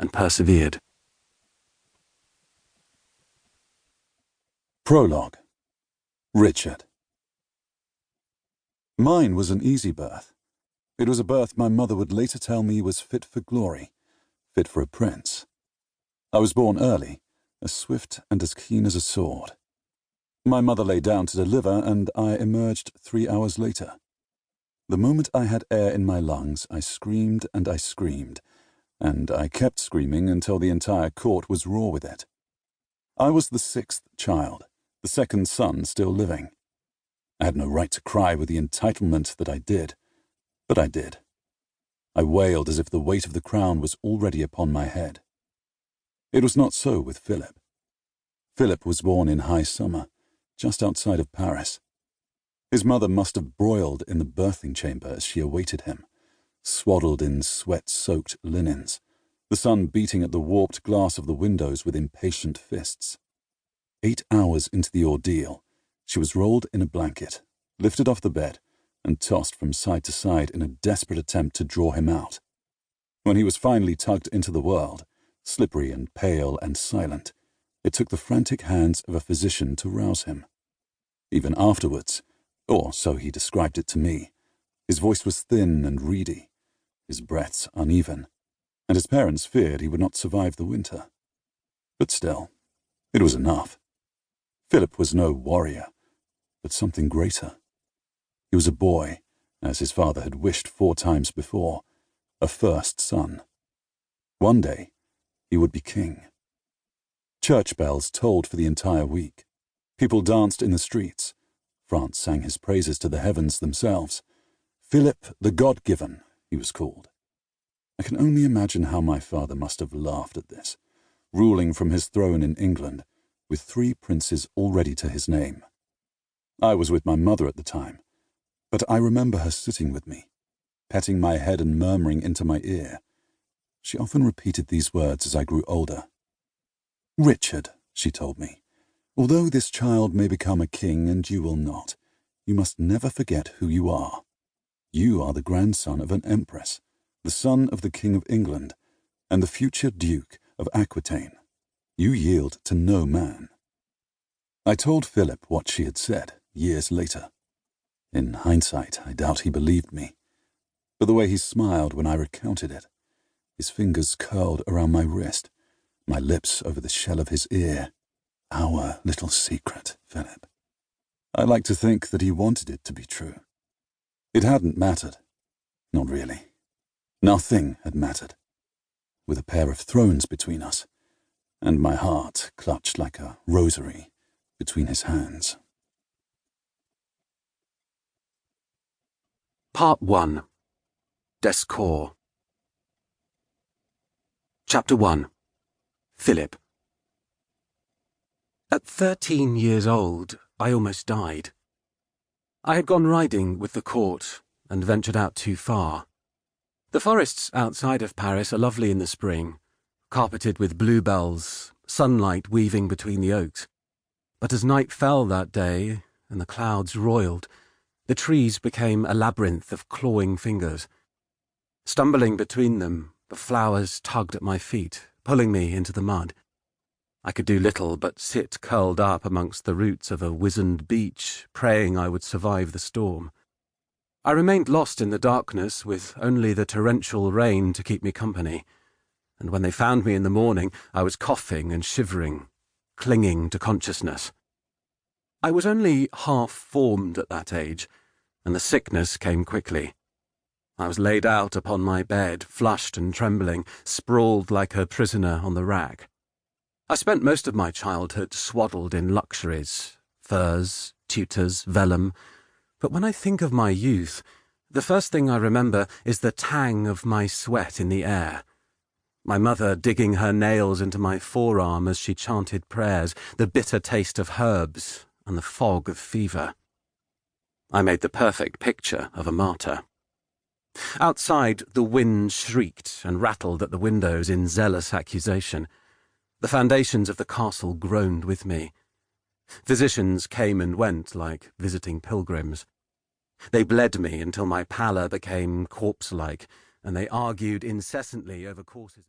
and persevered. Prologue. Richard. Mine was an easy birth. It was a birth my mother would later tell me was fit for glory, fit for a prince. I was born early, as swift and as keen as a sword. My mother lay down to deliver, and I emerged 3 hours later. The moment I had air in my lungs, I screamed and I screamed, and I kept screaming until the entire court was raw with it. I was the 6th child, the 2nd son still living. I had no right to cry with the entitlement that I did, but I did. I wailed as if the weight of the crown was already upon my head. It was not so with Philip. Philip was born in high summer, just outside of Paris. His mother must have broiled in the birthing chamber as she awaited him, swaddled in sweat-soaked linens, the sun beating at the warped glass of the windows with impatient fists. 8 hours into the ordeal, she was rolled in a blanket, lifted off the bed, and tossed from side to side in a desperate attempt to draw him out. When he was finally tugged into the world, slippery and pale and silent, it took the frantic hands of a physician to rouse him. Even afterwards, or so he described it to me, his voice was thin and reedy, his breaths uneven, and his parents feared he would not survive the winter. But still, it was enough. Philip was no warrior, but something greater. He was a boy, as his father had wished 4 times before, a first son. One day, he would be king. Church bells tolled for the entire week. People danced in the streets. France sang his praises to the heavens themselves. Philip the God-given, he was called. I can only imagine how my father must have laughed at this, ruling from his throne in England, with 3 princes already to his name. I was with my mother at the time, but I remember her sitting with me, petting my head and murmuring into my ear. She often repeated these words as I grew older. "Richard," she told me, "although this child may become a king and you will not, you must never forget who you are. You are the grandson of an empress, the son of the King of England, and the future Duke of Aquitaine. You yield to no man." I told Philip what she had said years later. In hindsight, I doubt he believed me, but the way he smiled when I recounted it, his fingers curled around my wrist, my lips over the shell of his ear. Our little secret, Philip. I like to think that he wanted it to be true. It hadn't mattered. Not really. Nothing had mattered. With a pair of thrones between us, and my heart clutched like a rosary between his hands. Part 1. Descore. Chapter 1. Philip. At 13 years old, I almost died. I had gone riding with the court and ventured out too far. The forests outside of Paris are lovely in the spring, carpeted with bluebells, sunlight weaving between the oaks. But as night fell that day and the clouds roiled, the trees became a labyrinth of clawing fingers. Stumbling between them, the flowers tugged at my feet, pulling me into the mud. I could do little but sit curled up amongst the roots of a wizened beech, praying I would survive the storm. I remained lost in the darkness with only the torrential rain to keep me company, and when they found me in the morning, I was coughing and shivering, clinging to consciousness. I was only half-formed at that age, and the sickness came quickly. I was laid out upon my bed, flushed and trembling, sprawled like a prisoner on the rack. I spent most of my childhood swaddled in luxuries, furs, tutors, vellum, but when I think of my youth, the first thing I remember is the tang of my sweat in the air. My mother digging her nails into my forearm as she chanted prayers, the bitter taste of herbs, and the fog of fever. I made the perfect picture of a martyr. Outside, the wind shrieked and rattled at the windows in zealous accusation. The foundations of the castle groaned with me. Physicians came and went like visiting pilgrims. They bled me until my pallor became corpse-like, and they argued incessantly over courses.